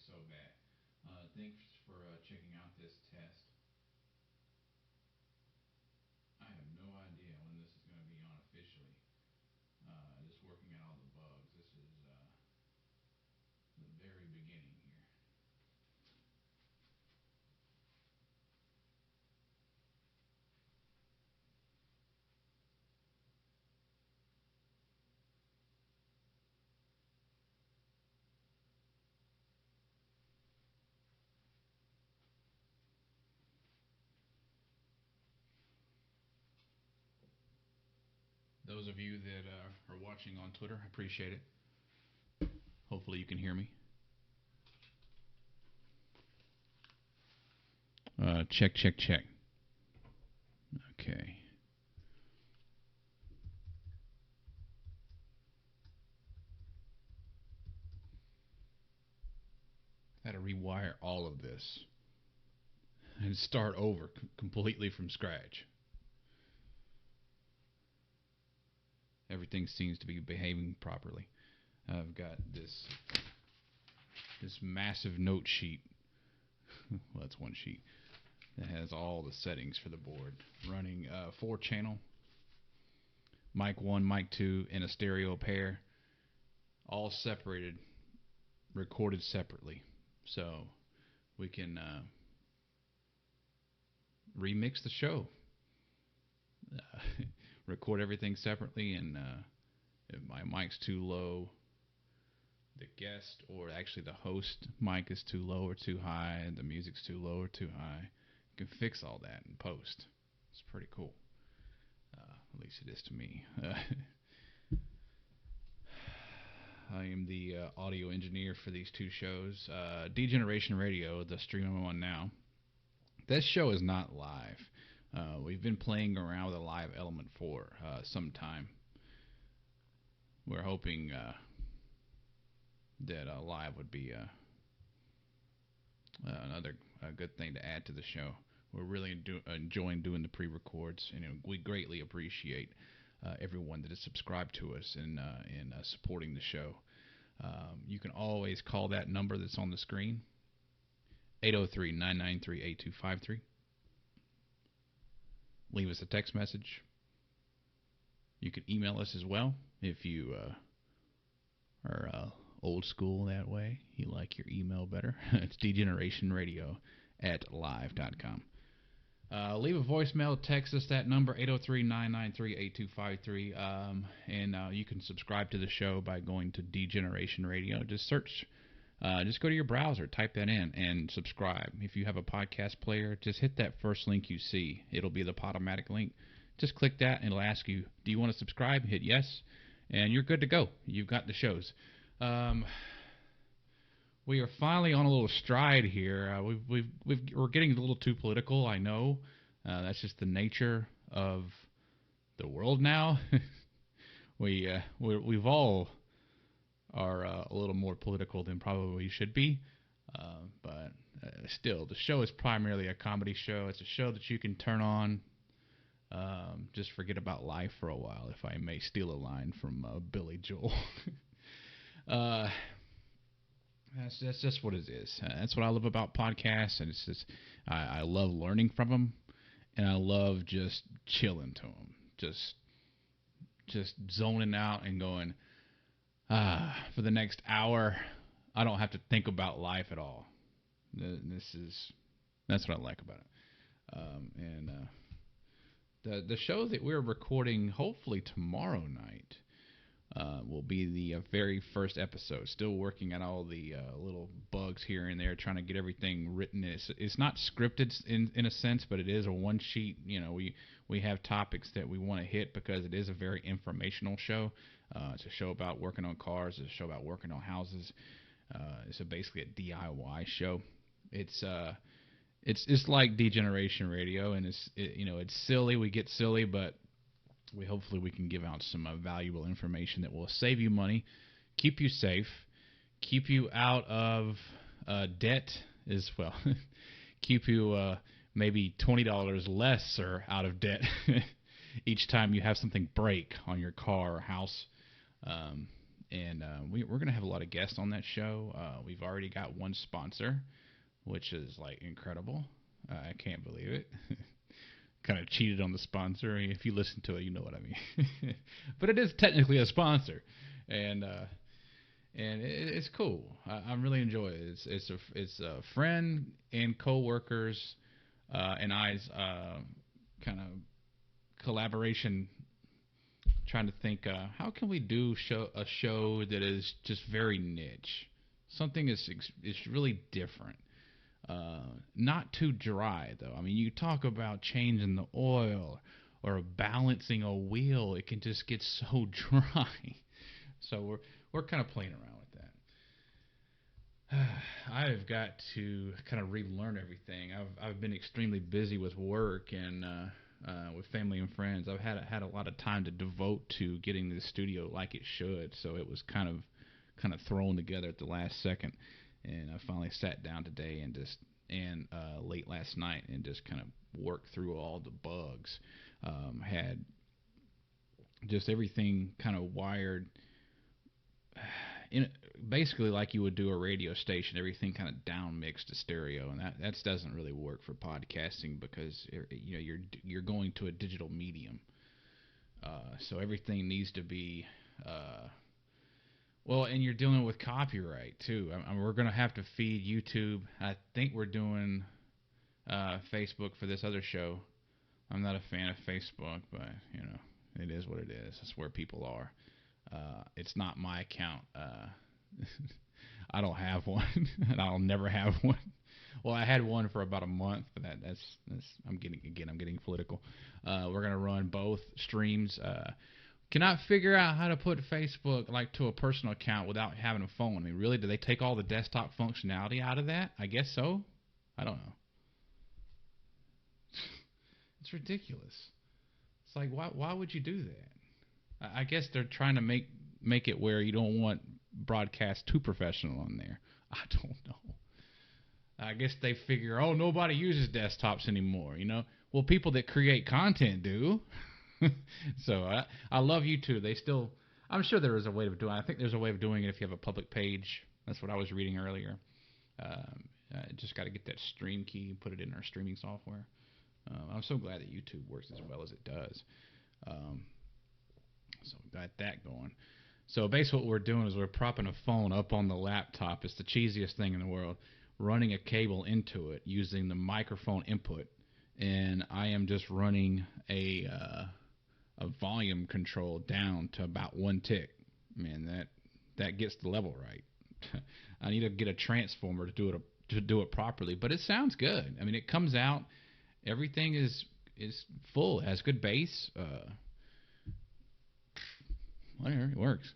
so bad. Thanks for checking out this test. I have no idea when this is going to be on officially. Just working out all the bugs. This is the very beginning here. Those of you that are watching on Twitter, I appreciate it. Hopefully you can hear me. Check, check, check. Okay. I had to rewire all of this and start over completely from scratch. Everything seems to be behaving properly. I've got this massive note sheet. Well, that's one sheet that has all the settings for the board. Running 4-channel, mic 1, mic 2, and a stereo pair, all separated, recorded separately. So we can remix the show. Record everything separately, and if my mic's too low, the guest, or actually the host mic is too low or too high, and the music's too low or too high, you can fix all that in post. It's pretty cool. At least it is to me. I am the audio engineer for these two shows. Degeneration Radio, the stream I'm on now. This show is not live. We've been playing around with a live element for some time. We're hoping that live would be another good thing to add to the show. We're really enjoying doing the pre-records, and we greatly appreciate everyone that has subscribed to us and supporting the show. You can always call that number that's on the screen, 803-993-8253. Leave us a text message. You can email us as well if you are old school that way. You like your email better. It's degenerationradio@live.com. Leave a voicemail. Text us that number, 803-993-8253. And you can subscribe to the show by going to Degeneration Radio. Just search. Just go to your browser, type that in, and subscribe. If you have a podcast player, just hit that first link you see. It'll be the Podomatic link. Just click that, and it'll ask you, do you want to subscribe? Hit yes, and you're good to go. You've got the shows. We are finally on a little stride here. We're getting a little too political, I know. That's just the nature of the world now. We've all are a little more political than probably we should be. But still, the show is primarily a comedy show. It's a show that you can turn on, just forget about life for a while, if I may steal a line from Billy Joel. That's just what it is. That's what I love about podcasts, and it's just I love learning from them, and I love just chilling to them, just zoning out and going, for the next hour, I don't have to think about life at all. That's what I like about it. The show that we're recording, hopefully tomorrow night, will be the very first episode. Still working on all the little bugs here and there, trying to get everything written. It's not scripted in a sense, but it is a one sheet. We have topics that we want to hit because it is a very informational show. It's a show about working on cars. It's a show about working on houses. It's basically a DIY show. It's like Degeneration Radio, and it's silly. We get silly, but hopefully we can give out some valuable information that will save you money, keep you safe, keep you out of debt as well, keep you maybe $20 less or out of debt each time you have something break on your car or house. And we're going to have a lot of guests on that show. We've already got one sponsor, which is like incredible. I can't believe it. Kind of cheated on the sponsor. If you listen to it, you know what I mean. But it is technically a sponsor, and it's cool. I really enjoy it. It's a friend and coworkers and I's kind of collaboration. Trying to think, how can we do a show that is just very niche, something is really different. Not too dry, though. I mean, you talk about changing the oil or balancing a wheel, it can just get so dry. So we're kind of playing around with that. I've got to kind of relearn everything. I've been extremely busy with work and with family and friends. I've had a lot of time to devote to getting the studio like it should. So it was kind of thrown together at the last second. And I finally sat down today and late last night and just kind of worked through all the bugs. Had just everything kind of wired in basically like you would do a radio station. Everything kind of down mixed to stereo, and that doesn't really work for podcasting because you're going to a digital medium. So everything needs to be. Well, and you're dealing with copyright, too. I mean, we're going to have to feed YouTube. I think we're doing Facebook for this other show. I'm not a fan of Facebook, but, it is what it is. It's where people are. It's not my account. I don't have one, and I'll never have one. Well, I had one for about a month, but that's I'm getting political. We're going to run both streams. Cannot figure out how to put Facebook like to a personal account without having a phone. I mean, really, do they take all the desktop functionality out of that? I guess so. I don't know. It's ridiculous. It's like, why would you do that? I guess they're trying to make it where you don't want broadcast too professional on there. I don't know. I guess they figure, nobody uses desktops anymore, Well, people that create content do. So I love YouTube. I'm sure there is a way of doing it. I think there's a way of doing it if you have a public page. That's what I was reading earlier. Just got to get that stream key and put it in our streaming software. I'm so glad that YouTube works as well as it does. So we got that going. So basically what we're doing is we're propping a phone up on the laptop. It's the cheesiest thing in the world. Running a cable into it using the microphone input. And I am just running a volume control down to about 1 tick. Man, that gets the level right. I need to get a transformer to do it properly, but it sounds good. I mean, it comes out. Everything is full. It has good bass. Whatever, it works.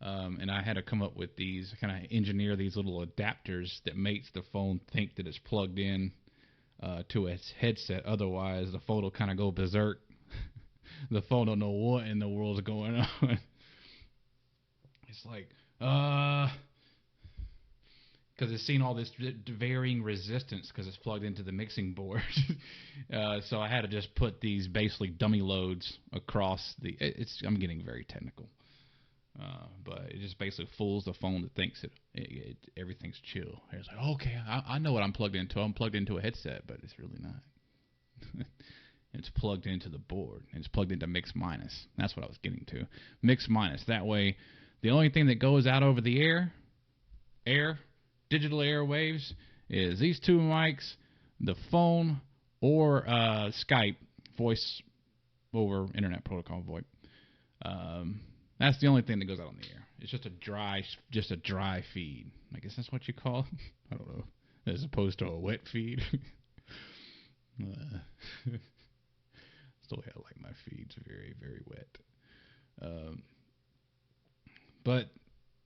And I had to come up with these, kind of engineer these little adapters that makes the phone think that it's plugged in to its headset. Otherwise, the phone will kind of go berserk. The phone don't know what in the world's going on. It's like, because it's seen all this varying resistance because it's plugged into the mixing board. So I had to just put these basically dummy loads across I'm getting very technical. But it just basically fools the phone that thinks everything's chill. It's like, okay, I know what I'm plugged into. I'm plugged into a headset, but it's really not. It's plugged into the board. It's plugged into mix minus. That's what I was getting to. Mix minus. That way, the only thing that goes out over the air, digital airwaves, is these two mics, the phone, or Skype, voice over internet protocol, VoIP. That's the only thing that goes out on the air. It's just a dry feed. I guess that's what you call it. I don't know. As opposed to a wet feed. Still I like my feeds very, very wet. But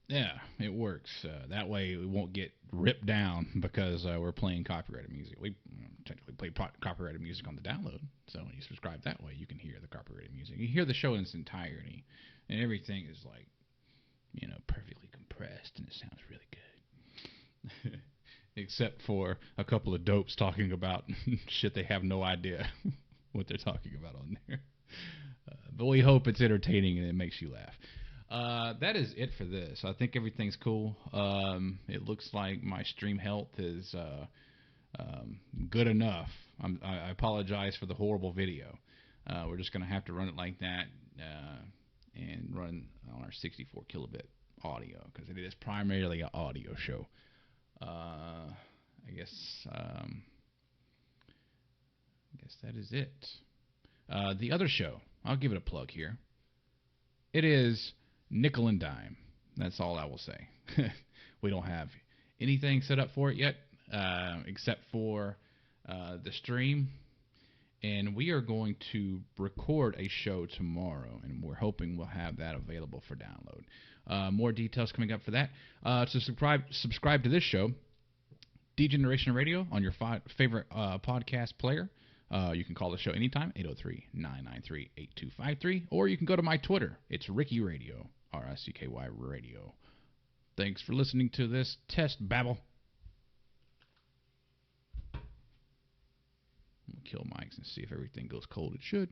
yeah, it works. That way we won't get ripped down because we're playing copyrighted music. We technically play copyrighted music on the download. So when you subscribe that way, you can hear the copyrighted music. You hear the show in its entirety. And everything is like, perfectly compressed, and it sounds really good. Except for a couple of dopes talking about shit they have no idea what they're talking about on there. But we hope it's entertaining and it makes you laugh. That is it for this. I think everything's cool. It looks like my stream health is good enough. I apologize for the horrible video. We're just going to have to run it like that and run on our 64 kilobit audio because it is primarily an audio show. I guess that is it. The other show, I'll give it a plug here. It is nickel and dime. That's all I will say. We don't have anything set up for it yet, except for the stream. And we are going to record a show tomorrow, and we're hoping we'll have that available for download. More details coming up for that. To subscribe to this show, Degeneration Radio on your favorite podcast player. You can call the show anytime, 803-993-8253, or you can go to my Twitter. It's Ricky Radio, R-I-C-K-Y Radio. Thanks for listening to this test babble. We'll kill mics and see if everything goes cold. It should.